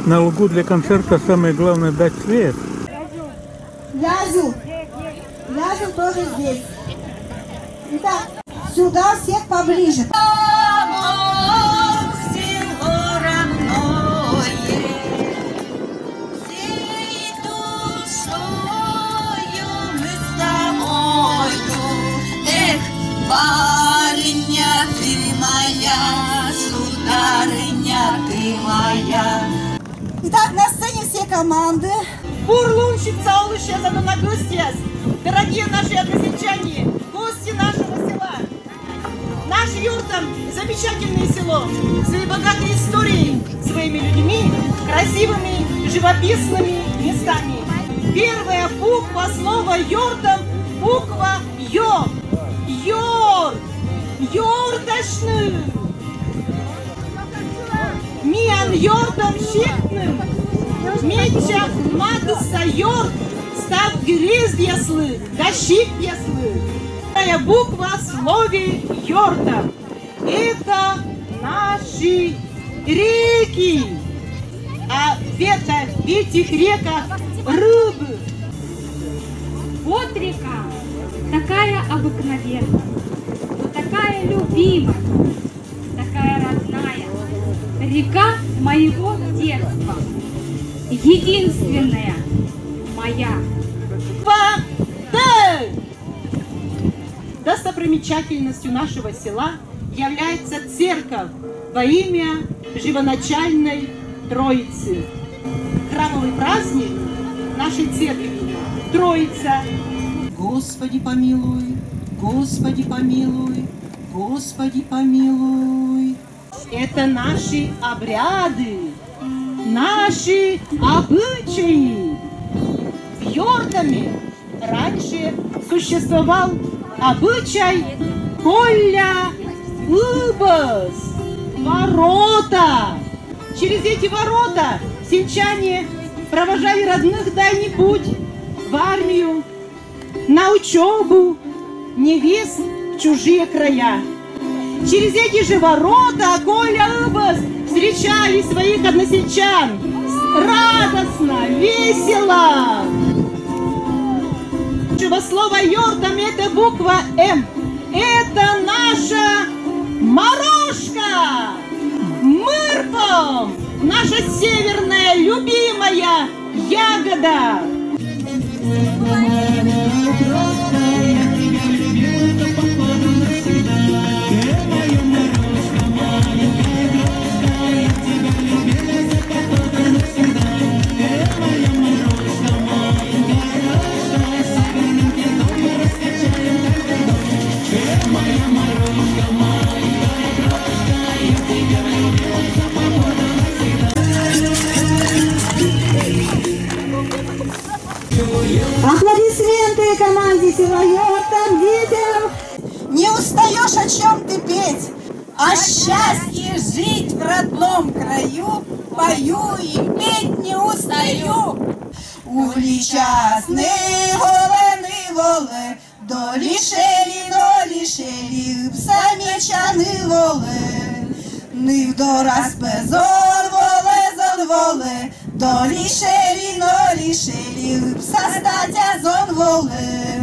На лугу для концерта самое главное дать свет. Лязю тоже здесь. Итак, сюда всех поближе. Барыня, ты моя, сударыня, ты моя. Итак, на сцене все команды. Бурлунщик Цаулыша Занунагустиас, дорогие наши односельчане, гости нашего села. Наш Юртом замечательное село, своей богатой историей, своими людьми, красивыми, живописными местами. Первая буква слова Юртом – буква Ё. Йор! Йордашны! Миан Йордом щитным! Меча матыса Йорд став грез яслы, дощик яслы. Вторая буква в слове Йорда. Это наши реки. А в этих реках рыбы. Вот река. Такая обыкновенная, но такая любимая, такая родная. Река моего детства, единственная моя. Вода! Достопримечательностью нашего села является церковь во имя Живоначальной Троицы. Храмовый праздник нашей церкви Троица. Господи помилуй, Господи помилуй, Господи помилуй. Это наши обряды, наши обычаи. В Йордаме раньше существовал обычай Коля Убас, ворота. Через эти ворота сельчане провожали родных дальний путь в армию, на учебу, невест в чужие края. Через эти же ворота Коля Убас встречали своих односельчан радостно, весело. Слово Йордом это буква М. Это наша морожка, мырпом, наша северная любимая ягода. Аплодисменты команде села Йортом, детям. Не устаешь о чем ты петь, о счастье жить в родном краю, пою и петь не устаю. Уличасны голени воле, долі шелі, псамечаны воле. Них дораз безон воле, долі шелі, пса статя зон воле.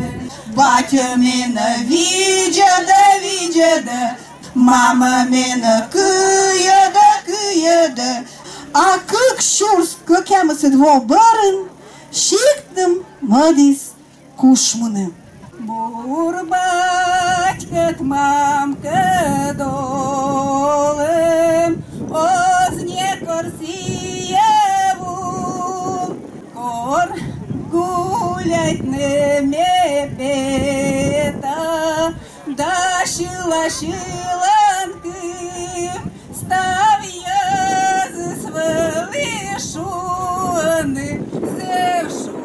Батя мене видеде, мама мене кıyede. А кык şurs kökemisi dvo barın, şiktım madis kuşmını. Бурбать мамка долем, озне корсиеву, кор гулять не мепета, да шиланки, ставья свелишуны, зевшу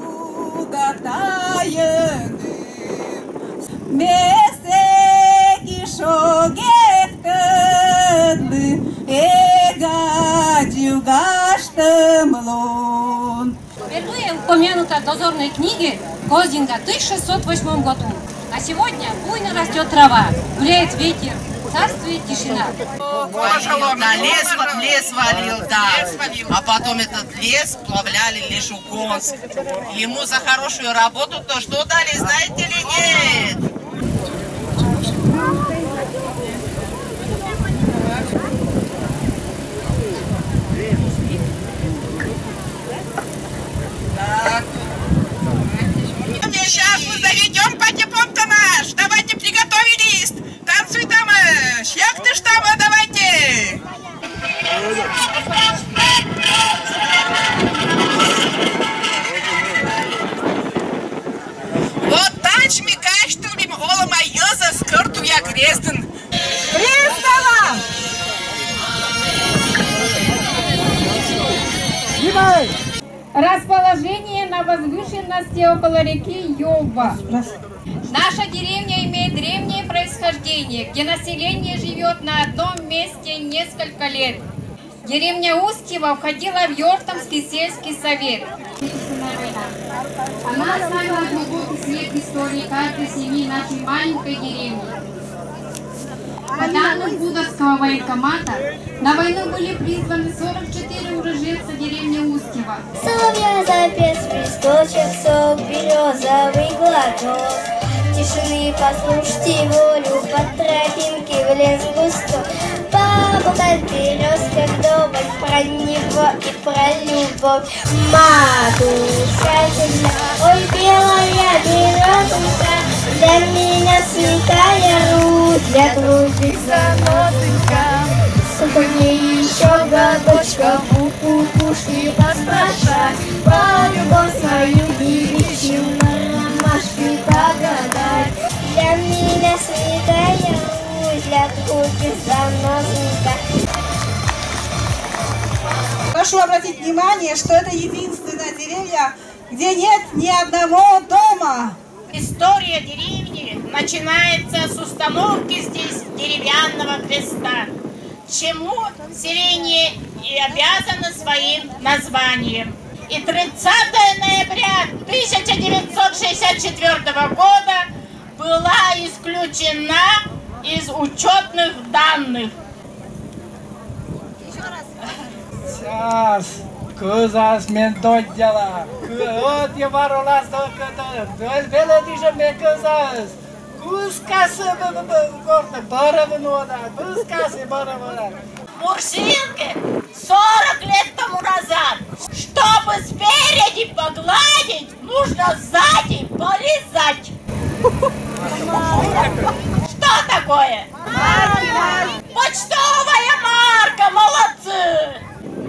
датаяны. Месеки шогет кадны, эгадю гаштамлон. Впервые упомянута в дозорной книге Козинга в 1608 году. А сегодня буйно растет трава, гуляет ветер, царствует тишина. Да, лес валил, да. А потом этот лес сплавляли Лежуконск. Ему за хорошую работу то что дали, знаете ли, нет? Так. Сейчас мы заведем патефон-то наш. Давайте приготовились. Танцуй там, шляхты штаба, давайте. Вот танч мигай, что ли, ола моё за скорту я крестен. Крестова! Расположение на возвышенности около реки Ёба. Наша деревня имеет древнее происхождение, где население живет на одном месте несколько лет. Деревня Устьево входила в Ёртомский сельский совет. Она оставила глубокий след в истории каждой семьи нашей маленькой деревни. По данным Будовского военкомата, на войну были призваны 44 уроженца деревни Устьево. Соловья запес, листочек, сок, березовый глоток. Тишины послушайте волю, по тропинке в лес густой. Поболтать березка вдоволь про него и про любовь. Матушка земля, ой, белая березка, для меня святая русь, для других заносынка. Сухоней еще годочка, букву пушки поспрашать, про любовь свою девичью на ромашке погадать. Для меня святая русь, для других заносынка. Прошу обратить внимание, что это единственная деревня, где нет ни одного дома. История деревни начинается с установки здесь деревянного креста, чему селение и обязано своим названием. И 30 ноября 1964 года была исключена из учетных данных. Сейчас, кызас мен доддяла, вот я пару раз только белый дижем мен кызас, кускасы горда барабын ода, кускасы барабын. Мурсилке 40 лет тому назад, чтобы спереди погладить, нужно сзади полизать. Что такое? Почтовая марка, молодцы!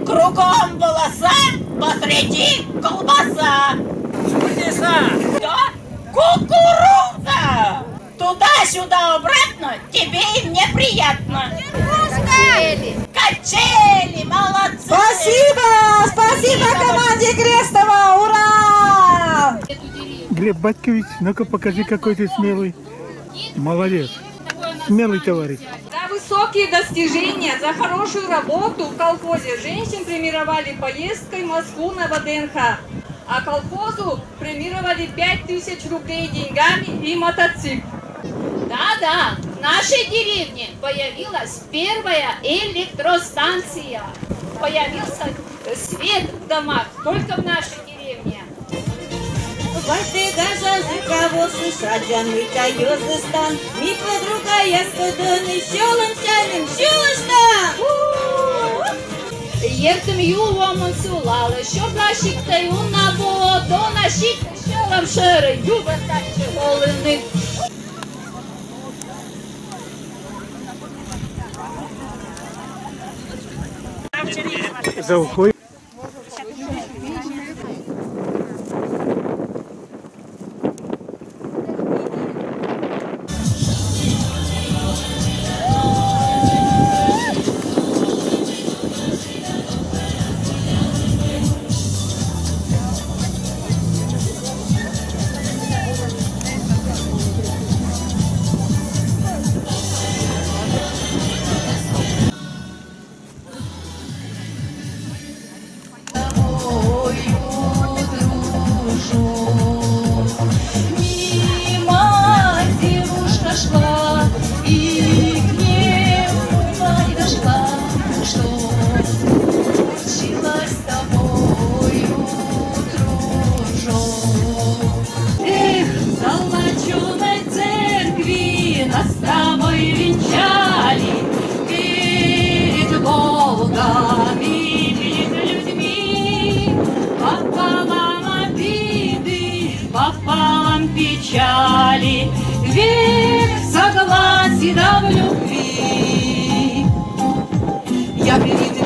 Кругом полоса, посреди колбаса. Да? Кукуруза! Туда-сюда, обратно, тебе и мне приятно. Качели, молодцы! Спасибо! Спасибо команде Крестова! Ура! Глеб Батькович, ну-ка покажи, какой ты смелый. Молодец. Смелый товарищ. За высокие достижения, за хорошую работу в колхозе женщин премировали поездкой в Москву на ВДНХ, а колхозу премировали 5000 рублей деньгами и мотоцикл. Да-да, в нашей деревне появилась первая электростанция. Появился свет в домах только в нашей деревне. Вайте даже кого садяный кайозыстан, ми подруга я скотаны щелым тянем щелышта. Ертым юломын сулалы, шоблашиктay унна бо, донашик щелым шыры, юбатачы олыны. За ухой. печали, век согласен в любви. Я перед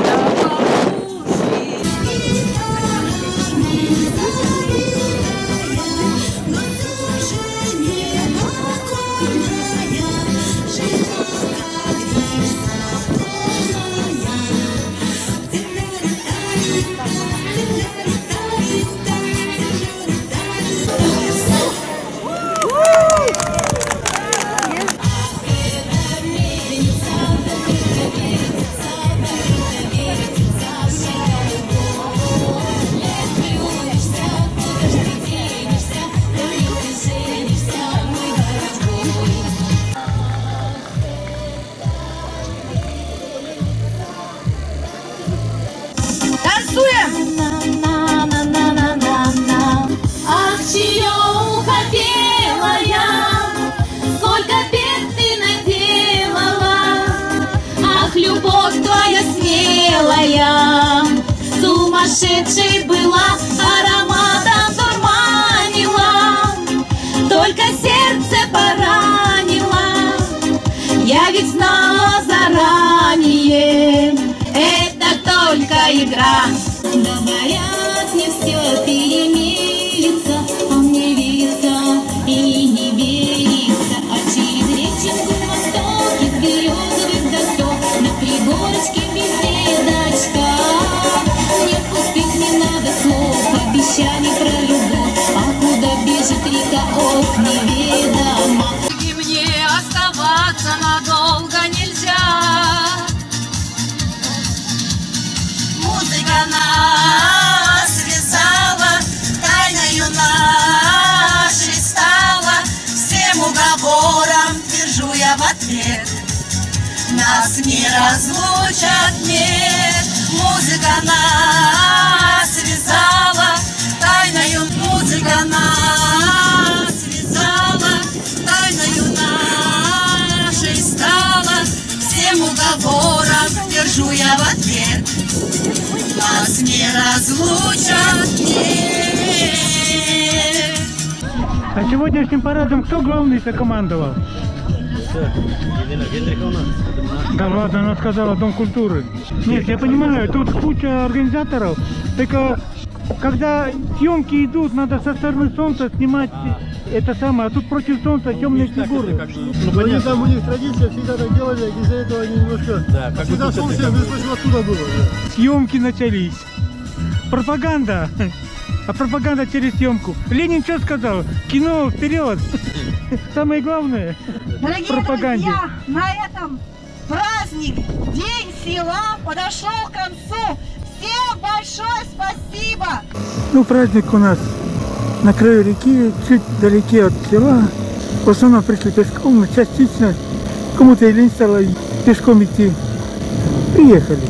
Ах, черемуха белая, сколько бед ты наделала. Ах, любовь твоя смелая, сумасшедшей была, ароматом дурманила, только сердце поранила. Я ведь знала заранее, это только игра. Говорят, не все перемелится, а мне верится и не верится. А через реченьку на востоке, с березовых досок, на пригорочке беседочка. Нет пустых, не надо слов, обещаний про любовь. А куда бежит река, ох, неведомо. И мне оставаться надолго нельзя. Музыка нас связала, тайною нашей стала. Всем уговорам твержу я в ответ: нас не разлучат, нет. Музыка нас связала, тайною музыка нас связала, тайною нашей стала. Всем уговорам твержу я в ответ: нас не разлучат, нет. А сегодняшним парадом кто главный-то командовал? Да ладно, она сказала Дом культуры. Нет, я понимаю, тут куча организаторов. Только когда съемки идут, надо со стороны солнца снимать это самое, а тут против солнца темные фигуры. Ну, там у них традиция, всегда так делали, из-за этого они немножко... Да, как всегда солнце, оттуда было. Да. Съемки начались. Пропаганда. А пропаганда через съемку. Ленин что сказал? Кино вперед. Самое главное Дорогие пропаганде. друзья, на этом праздник День села подошел к концу. Всем большое спасибо. Ну, праздник у нас на краю реки, чуть вдалеке от села. В основном пришли пешком, частично кому-то и лень стало пешком идти. Приехали.